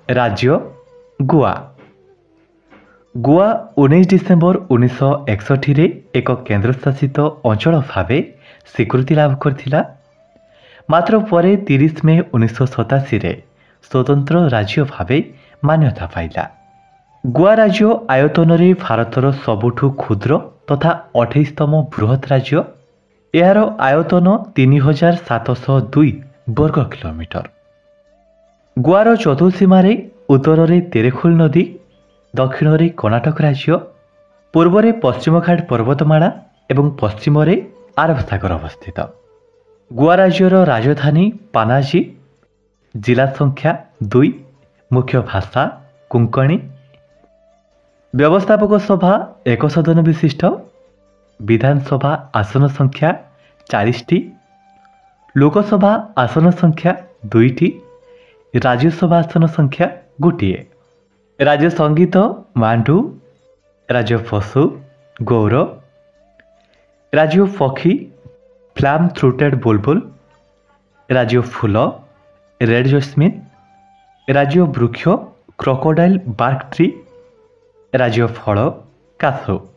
राज्य गोवा। गोवा 19 डिसेम्बर 1961 एक केन्द्रशासित अंचल भाव स्वीकृति लाभ करथिला। मात्र परे 30 मे 1987 स्वतंत्र राज्य भाव मान्यता पाइला। गोवा राज्य आयतन रे भारतर सबुठु क्षुद्र तथा 28तम बृहत राज्य। यार आयतन 3702 वर्ग किलोमीटर। गोवार चतुर्सीमार उत्तर में तेरेखोल नदी, दक्षिण में कर्णाटक राज्य, पूर्व में पश्चिम घाट पर्वतमाला एवं पश्चिम में आरब सागर अवस्थित। गोवा राज्यर राजधानी पानाजी। जिला संख्या 2। मुख्य भाषा कोंकणी। व्यवस्थापक सभा 1 सदन विशिष्ट। विधानसभा आसन संख्या 40टी। लोकसभा आसन संख्या 2टी। राज्यसभा आसन संख्या 1। राज्य संगीत मांडू। राज्य पशु गौर। राज्य पक्षी फ्लैम थ्रोटेड बुलबुल। राज्य फूल रेड जैस्मिन। राज्य वृक्ष क्रोकोडाइल बार्क ट्री। राज्य फल कासो।